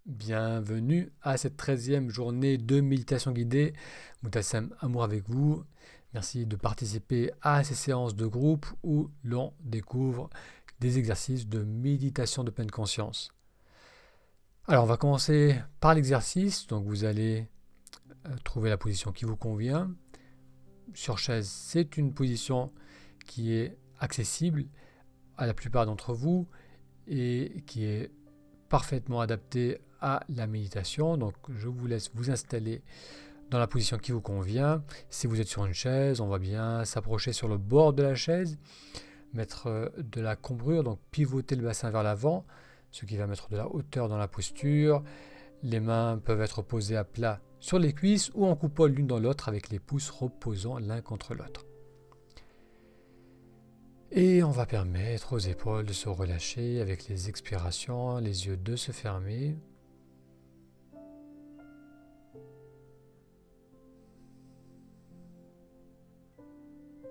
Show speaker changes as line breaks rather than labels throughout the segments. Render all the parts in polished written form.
Bienvenue à cette 13e journée de méditation guidée. Moutassem Amour avec vous. Merci de participer à ces séances de groupe où l'on découvre des exercices de méditation de pleine conscience. Alors on va commencer par l'exercice. Donc vous allez trouver la position qui vous convient. Sur chaise, c'est une position qui est accessible à la plupart d'entre vous et qui est parfaitement adaptée à la méditation. Donc je vous laisse vous installer dans la position qui vous convient. Si vous êtes sur une chaise, on va bien s'approcher sur le bord de la chaise, mettre de la cambrure, donc pivoter le bassin vers l'avant, ce qui va mettre de la hauteur dans la posture. Les mains peuvent être posées à plat sur les cuisses ou en coupole l'une dans l'autre avec les pouces reposant l'un contre l'autre. Et on va permettre aux épaules de se relâcher avec les expirations, les yeux de se fermer.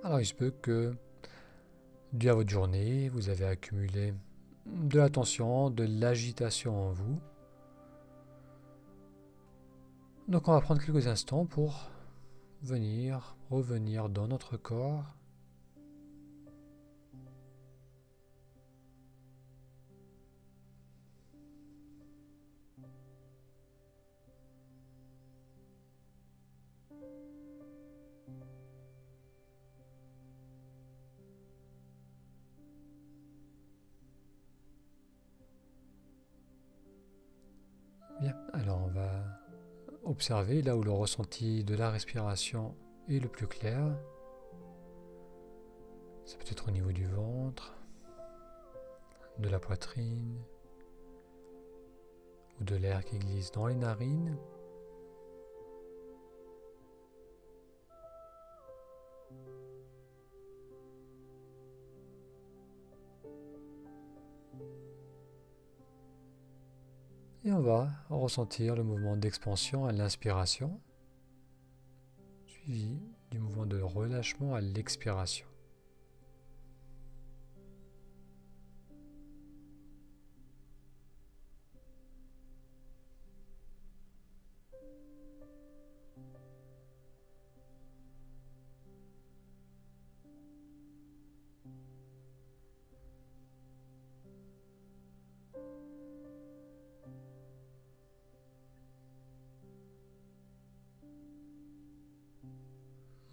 Alors il se peut que, dû à votre journée, vous avez accumulé de la tension, de l'agitation en vous. Donc on va prendre quelques instants pour revenir dans notre corps. Bien, alors on va observer là où le ressenti de la respiration est le plus clair. C'est peut-être au niveau du ventre, de la poitrine ou de l'air qui glisse dans les narines. Et on va ressentir le mouvement d'expansion à l'inspiration, suivi du mouvement de relâchement à l'expiration.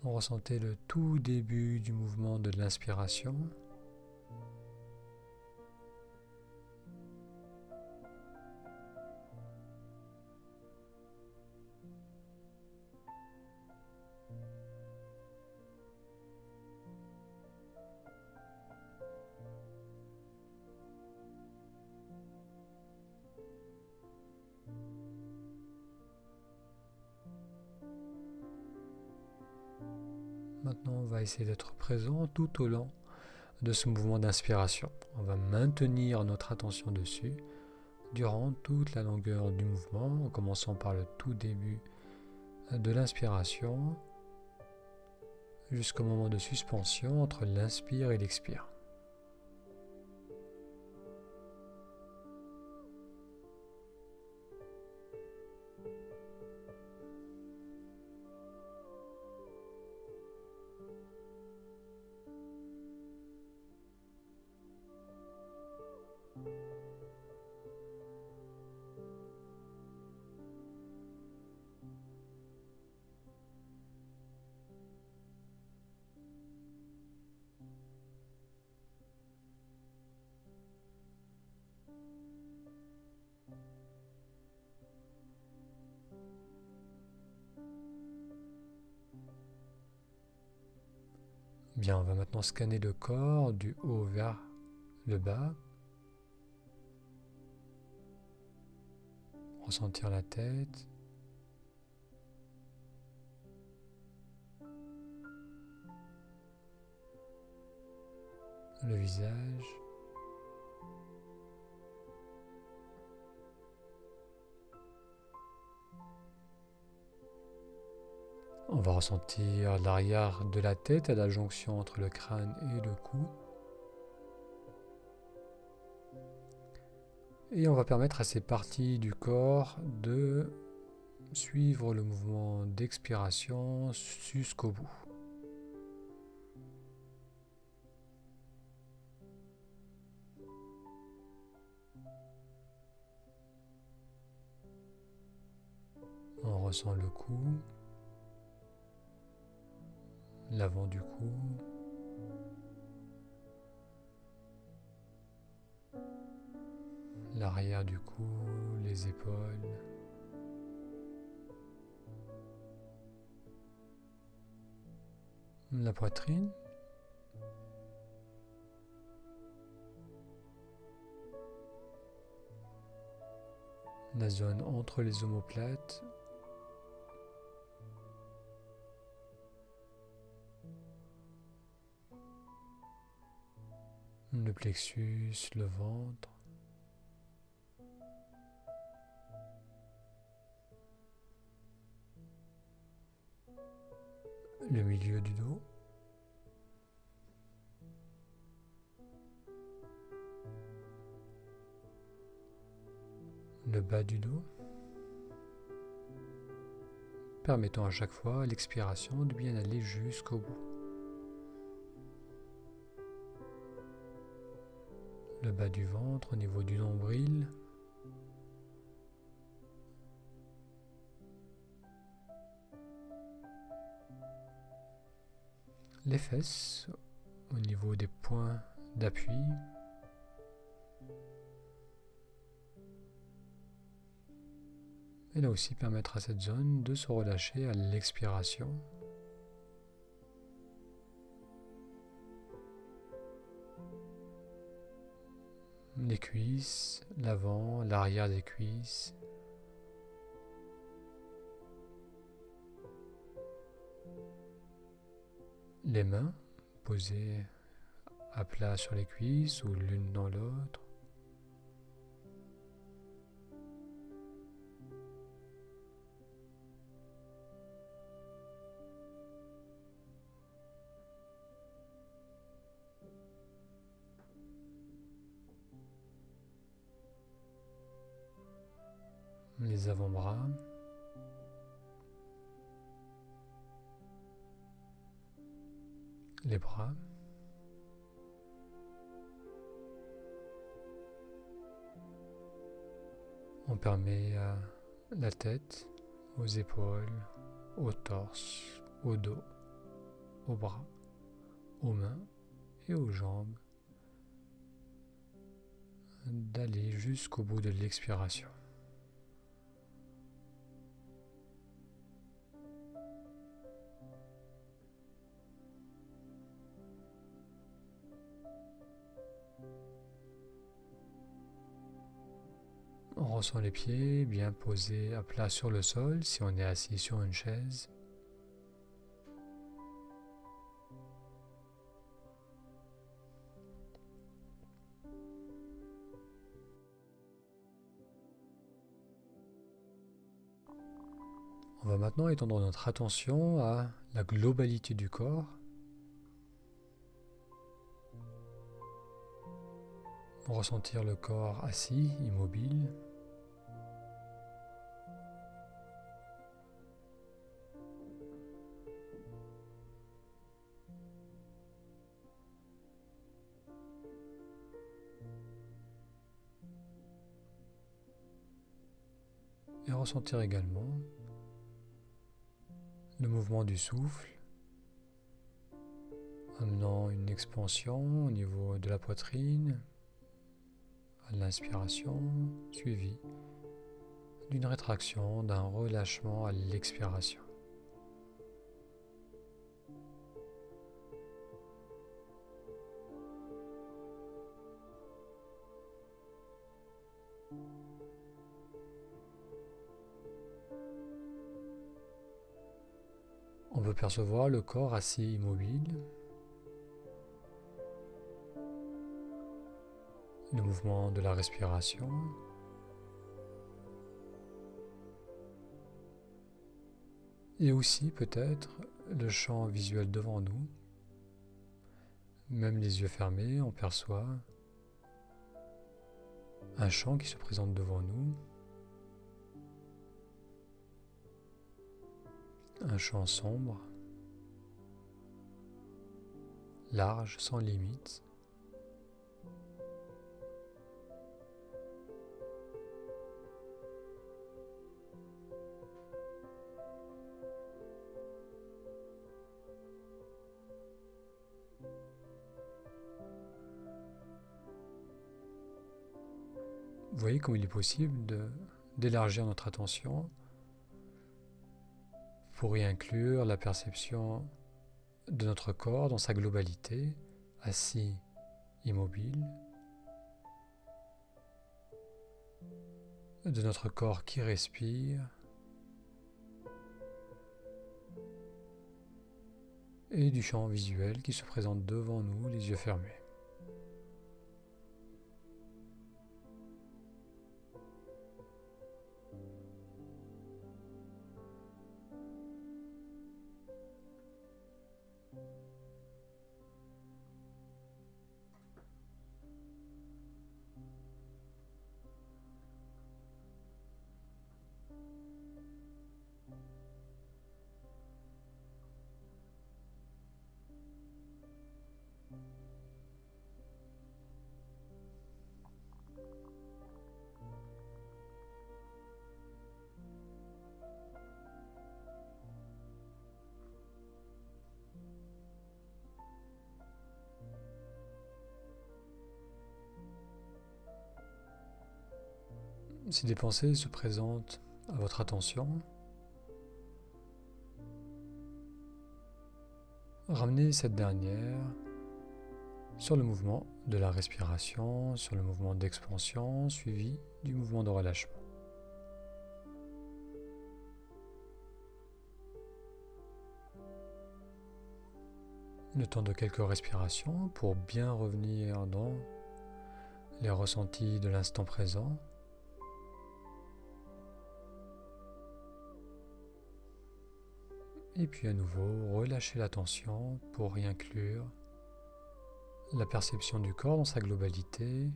On ressentait le tout début du mouvement de l'inspiration. Maintenant, on va essayer d'être présent tout au long de ce mouvement d'inspiration. On va maintenir notre attention dessus durant toute la longueur du mouvement, en commençant par le tout début de l'inspiration jusqu'au moment de suspension entre l'inspire et l'expire. Bien, on va maintenant scanner le corps du haut vers le bas. Ressentir la tête. Le visage. On va ressentir l'arrière de la tête à la jonction entre le crâne et le cou. Et on va permettre à ces parties du corps de suivre le mouvement d'expiration jusqu'au bout. On ressent le cou, l'avant du cou, l'arrière du cou, les épaules. La poitrine. La zone entre les omoplates. Le plexus, le ventre. Le milieu du dos. Le bas du dos, permettant à chaque fois à l'expiration de bien aller jusqu'au bout. Le bas du ventre au niveau du nombril. Les fesses au niveau des points d'appui. Et là aussi permettre à cette zone de se relâcher à l'expiration. Les cuisses, l'avant, l'arrière des cuisses. Les mains posées à plat sur les cuisses ou l'une dans l'autre. Les avant-bras. Les bras. On permet à la tête, aux épaules, au torse, au dos, aux bras, aux mains et aux jambes d'aller jusqu'au bout de l'expiration. On ressent les pieds bien posés à plat sur le sol si on est assis sur une chaise. On va maintenant étendre notre attention à la globalité du corps. Ressentir le corps assis, immobile. Et ressentir également le mouvement du souffle, amenant une expansion au niveau de la poitrine, à l'inspiration, suivie d'une rétraction, d'un relâchement à l'expiration. On peut percevoir le corps assis immobile, le mouvement de la respiration, et aussi peut-être le champ visuel devant nous. Même les yeux fermés, on perçoit un champ qui se présente devant nous, un champ sombre, large, sans limite. Vous voyez comme il est possible d'élargir notre attention pour y inclure la perception de notre corps dans sa globalité, assis, immobile, de notre corps qui respire et du champ visuel qui se présente devant nous, les yeux fermés. Si des pensées se présentent à votre attention, ramenez cette dernière sur le mouvement de la respiration, sur le mouvement d'expansion suivi du mouvement de relâchement. Le temps de quelques respirations pour bien revenir dans les ressentis de l'instant présent. Et puis à nouveau, relâchez la tension pour y inclure la perception du corps dans sa globalité,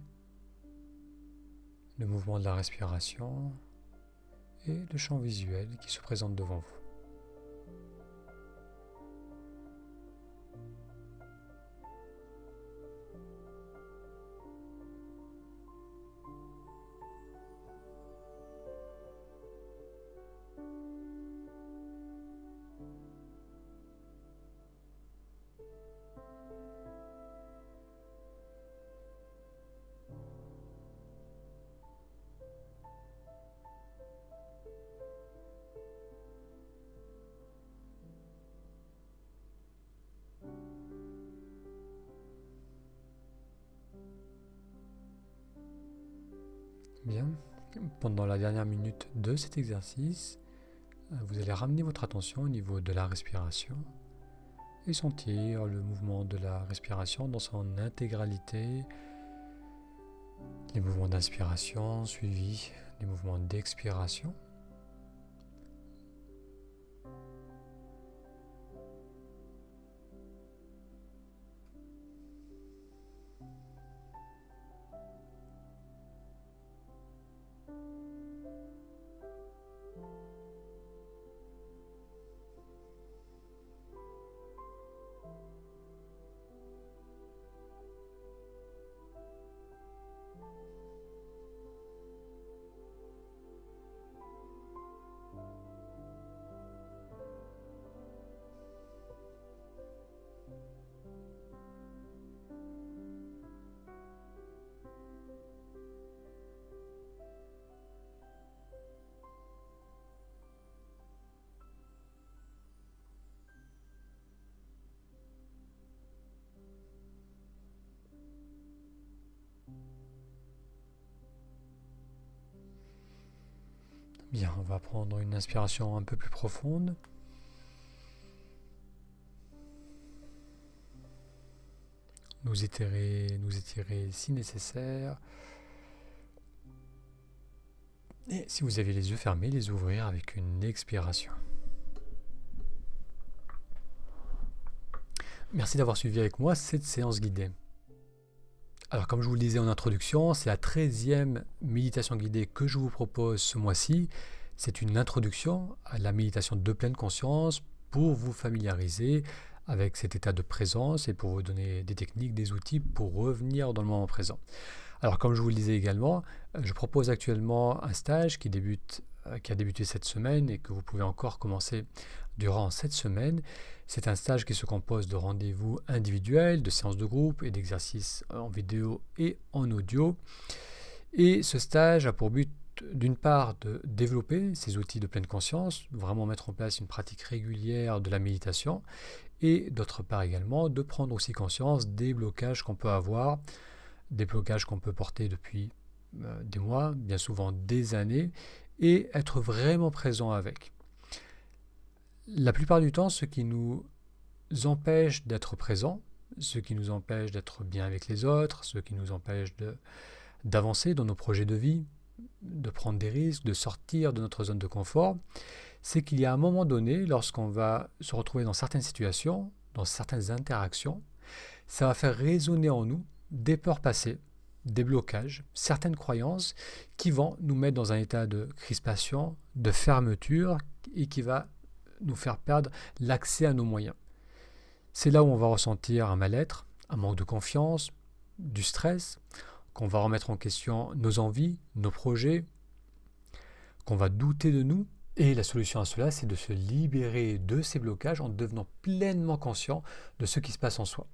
le mouvement de la respiration et le champ visuel qui se présente devant vous. Bien, pendant la dernière minute de cet exercice, vous allez ramener votre attention au niveau de la respiration et sentir le mouvement de la respiration dans son intégralité, les mouvements d'inspiration suivis des mouvements d'expiration. Bien, on va prendre une inspiration un peu plus profonde. Nous étirer si nécessaire. Et si vous avez les yeux fermés, les ouvrir avec une expiration. Merci d'avoir suivi avec moi cette séance guidée. Alors comme je vous le disais en introduction, c'est la 13e méditation guidée que je vous propose ce mois-ci. C'est une introduction à la méditation de pleine conscience pour vous familiariser avec cet état de présence et pour vous donner des techniques, des outils pour revenir dans le moment présent. Alors comme je vous le disais également, je propose actuellement un stage qui a débuté cette semaine et que vous pouvez encore commencer durant cette semaine. C'est un stage qui se compose de rendez-vous individuels, de séances de groupe et d'exercices en vidéo et en audio. Et ce stage a pour but d'une part de développer ces outils de pleine conscience, vraiment mettre en place une pratique régulière de la méditation, et d'autre part également de prendre aussi conscience des blocages qu'on peut avoir, des blocages qu'on peut porter depuis des mois, bien souvent des années, et être vraiment présent avec. La plupart du temps, ce qui nous empêche d'être présent, ce qui nous empêche d'être bien avec les autres, ce qui nous empêche d'avancer dans nos projets de vie, de prendre des risques, de sortir de notre zone de confort, c'est qu'il y a un moment donné, lorsqu'on va se retrouver dans certaines situations, dans certaines interactions, ça va faire résonner en nous des peurs passées, des blocages, certaines croyances qui vont nous mettre dans un état de crispation, de fermeture et qui va nous faire perdre l'accès à nos moyens. C'est là où on va ressentir un mal-être, un manque de confiance, du stress, qu'on va remettre en question nos envies, nos projets, qu'on va douter de nous. Et la solution à cela, c'est de se libérer de ces blocages en devenant pleinement conscient de ce qui se passe en soi.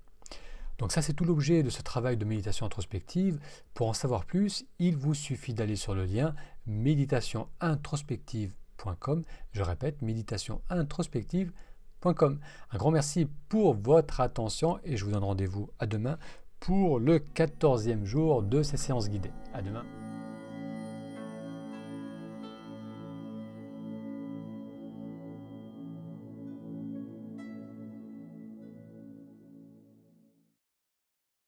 Donc ça, c'est tout l'objet de ce travail de méditation introspective. Pour en savoir plus, il vous suffit d'aller sur le lien méditationintrospective.com. Je répète, méditationintrospective.com. Un grand merci pour votre attention et je vous donne rendez-vous à demain pour le 14e jour de ces séances guidées. À demain.